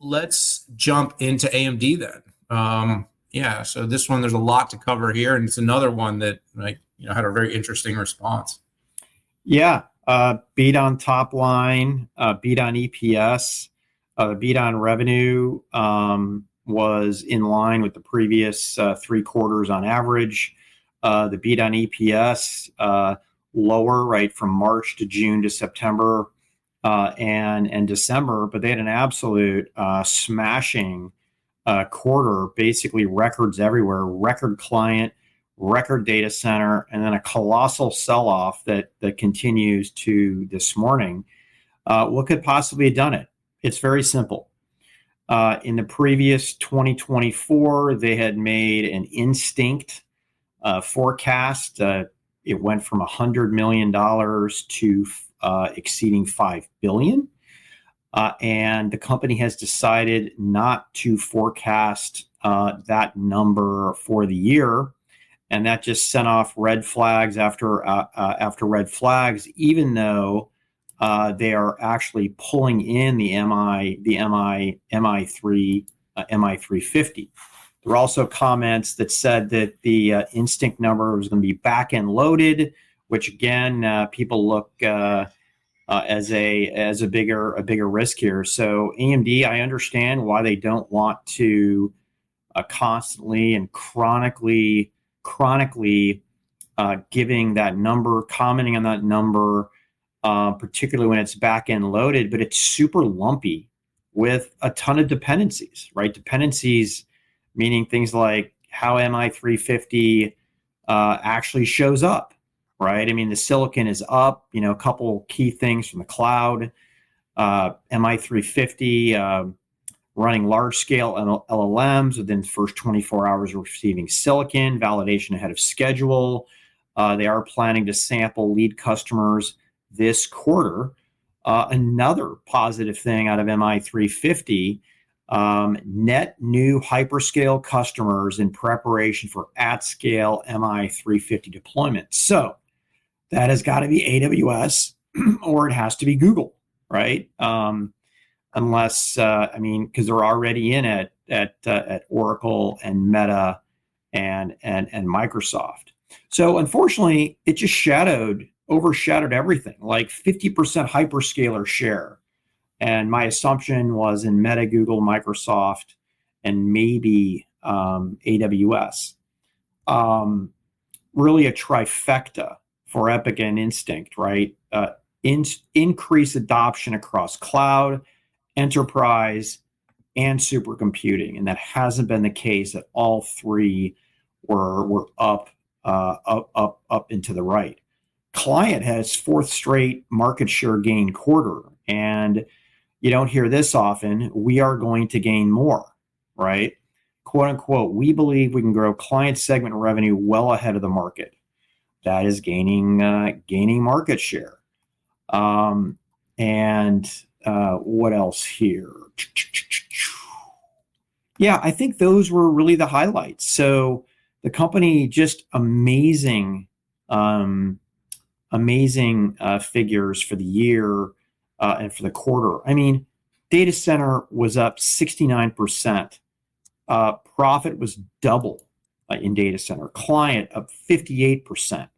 let's jump into AMD then. Yeah, so this one, there's a lot to cover here, and it's another one that had a very interesting response. Yeah, beat on top line, beat on EPS, beat on revenue was in line with the previous 3 quarters on average. The beat on EPS lower, right, from March to June to September and December, but they had an absolute smashing quarter, basically records everywhere, record client, record data center, and then a colossal sell-off that continues to this morning. What could possibly have done it? It's very simple. In the previous 2024, they had made an instinct forecast. It went from $100 million to exceeding $5 billion. And the company has decided not to forecast that number for the year. And that just sent off red flags after red flags, even though they are actually pulling in the MI350. There were also comments that said that the instinct number was going to be back-end loaded, which again, people look as a bigger risk here. So AMD, I understand why they don't want to constantly and chronically giving that number, commenting on that number, particularly when it's back-end loaded, but it's super lumpy with a ton of dependencies, right? Dependencies meaning things like how MI350 actually shows up, right? I mean, the silicon is up, a couple key things from the cloud, MI350 running large-scale LLMs within the first 24 hours of receiving silicon, validation ahead of schedule. They are planning to sample lead customers this quarter. Another positive thing out of MI350, net new hyperscale customers in preparation for at-scale MI350 deployment. So that has got to be AWS or it has to be Google, right? Unless, because they're already in at Oracle and Meta and Microsoft. So unfortunately, it just overshadowed everything, like 50% hyperscaler share. And my assumption was in Meta, Google, Microsoft, and maybe AWS. Really a trifecta for Epic and Instinct, right? Increase adoption across cloud, enterprise, and supercomputing. And that hasn't been the case at all three were up and to the right. Client has 4th straight market share gain quarter. And you don't hear this often. We are going to gain more, right? Quote unquote, we believe we can grow client segment revenue well ahead of the market. That is gaining market share. What else here? Yeah, I think those were really the highlights. So the company, just amazing figures for the year and for the quarter. I mean, data center was up 69%. Profit was double in data center. Client up 58%.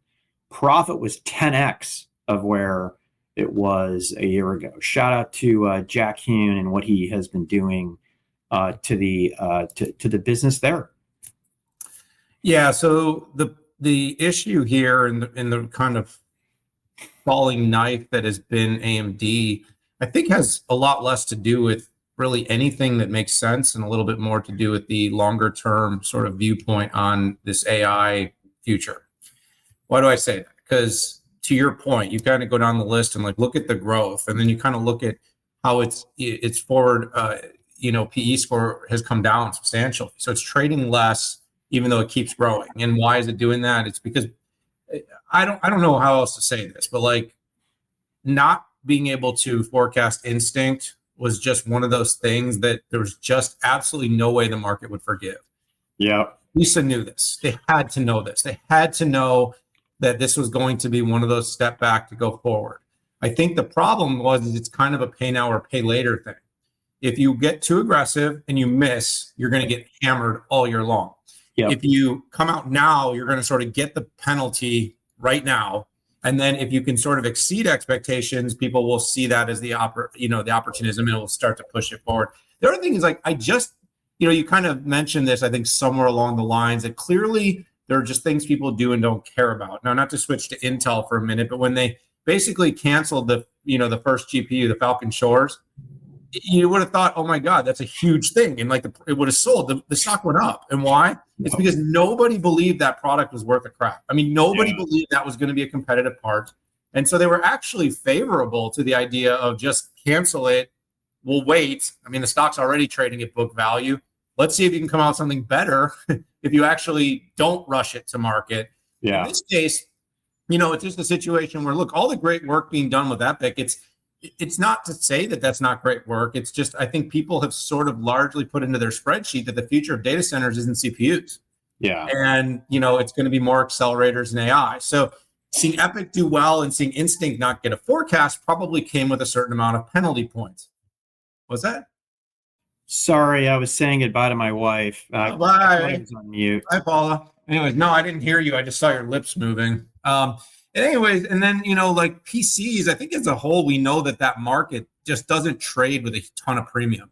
Profit was 10x of where it was a year ago. Shout out to Jack Hune and what he has been doing to the business there. Yeah. So the issue here in the kind of falling knife that has been AMD, I think, has a lot less to do with really anything that makes sense and a little bit more to do with the longer term sort of viewpoint on this AI future. Why do I say that? Because to your point, you kind of go down the list and look at the growth, and then you kind of look at how its forward PE score has come down substantially. So it's trading less even though it keeps growing. And why is it doing that? It's because I don't know how else to say this, but not being able to forecast Instinct was just one of those things that there was just absolutely no way the market would forgive. Yeah. Lisa knew this. They had to know this. They had to know that this was going to be one of those step back to go forward. I think the problem was it's kind of a pay now or pay later thing. if you get too aggressive and you miss, you're going to get hammered all year long. Yep. If you come out now, you're going to sort of get the penalty right now. And then if you can sort of exceed expectations, people will see that as the opportunism, and it will start to push it forward. The other thing is, like, you kind of mentioned this, I think, somewhere along the lines that clearly there are just things people do and don't care about. Now, not to switch to Intel for a minute, but when they basically canceled the first GPU, the Falcon Shores, you would have thought, oh my God, that's a huge thing. And like it would have sold. The stock went up. And why? It's because nobody believed that product was worth a crap. I mean, nobody believed that was going to be a competitive part. And so they were actually favorable to the idea of just cancel it. We'll wait. I mean, the stock's already trading at book value. Let's see if you can come out with something better if you actually don't rush it to market. Yeah. In this case, it's just a situation where, look, all the great work being done with Epic, it's not to say that that's not great work. It's just, I think people have sort of largely put into their spreadsheet that the future of data centers isn't CPUs. Yeah. And, it's going to be more accelerators and AI. So seeing Epic do well and seeing Instinct not get a forecast probably came with a certain amount of penalty points. What's that? Sorry, I was saying goodbye to my wife. Bye. I was on mute. Hi, Paula. Anyways, no, I didn't hear you. I just saw your lips moving. Anyways, and then, like PCs, I think as a whole, we know that market just doesn't trade with a ton of premium.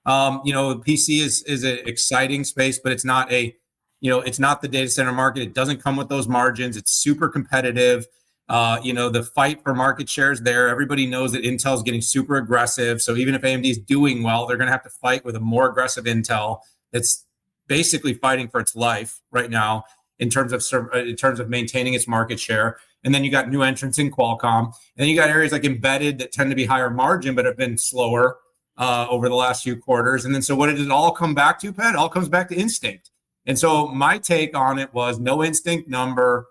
PC is an exciting space, but it's not it's not the data center market. It doesn't come with those margins. It's super competitive. The fight for market share is there. Everybody knows that Intel is getting super aggressive. So even if AMD is doing well, they're going to have to fight with a more aggressive Intel that's basically fighting for its life right now in terms of maintaining its market share. And then you got new entrants in Qualcomm. And then you got areas like embedded that tend to be higher margin, but have been slower over the last few quarters. And then so what did it all come back to, Pat? It all comes back to Instinct. And so my take on it was no Instinct number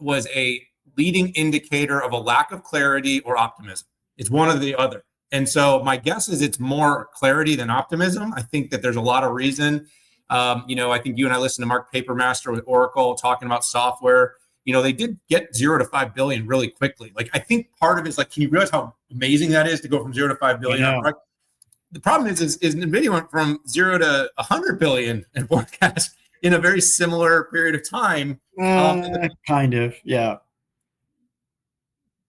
was a leading indicator of a lack of clarity or optimism. It's one or the other. And so my guess is it's more clarity than optimism. I think that there's a lot of reason. I think you and I listened to Mark Papermaster with Oracle talking about software. They did get 0 to 5 billion really quickly. Like, I think part of it is like, can you realize how amazing that is to go from 0 to 5 billion? The problem is NVIDIA went from 0 to 100 billion in forecast in a very similar period of time. Kind of, yeah.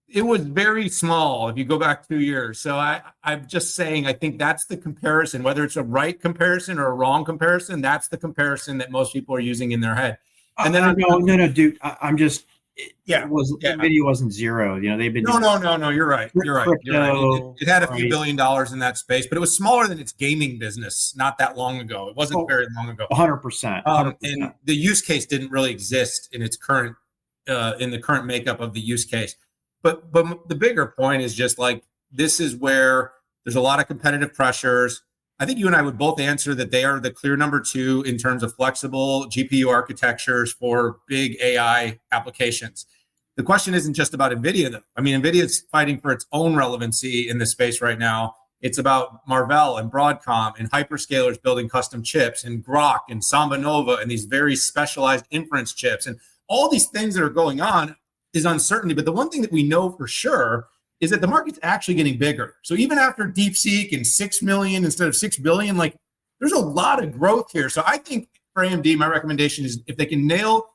It was very small if you go back 2 years. So I'm just saying, I think that's the comparison, whether it's a right comparison or a wrong comparison, that's the comparison that most people are using in their head. And then no, dude, I'm just, NVIDIA wasn't zero. They've been no. You're right. It had a few $1 billion in that space, but it was smaller than its gaming business not that long ago. It wasn't very long ago. 100%. And the use case didn't really exist in its current in the current makeup of the use case. But the bigger point is just like, this is where there's a lot of competitive pressures. I think you and I would both answer that they are the clear number 2 in terms of flexible GPU architectures for big AI applications. The question isn't just about NVIDIA, though. I mean, NVIDIA is fighting for its own relevancy in this space right now. It's about Marvell and Broadcom and hyperscalers building custom chips and Grok and Samba Nova and these very specialized inference chips. And all these things that are going on is uncertainty. But the one thing that we know for sure is that the market's actually getting bigger. So even after DeepSeek and 6 million instead of 6 billion, like, there's a lot of growth here. So I think for AMD, my recommendation is if they can nail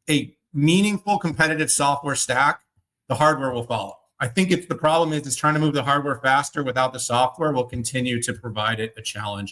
a meaningful competitive software stack, the hardware will follow. I think if the problem is trying to move the hardware faster without the software will continue to provide it a challenge.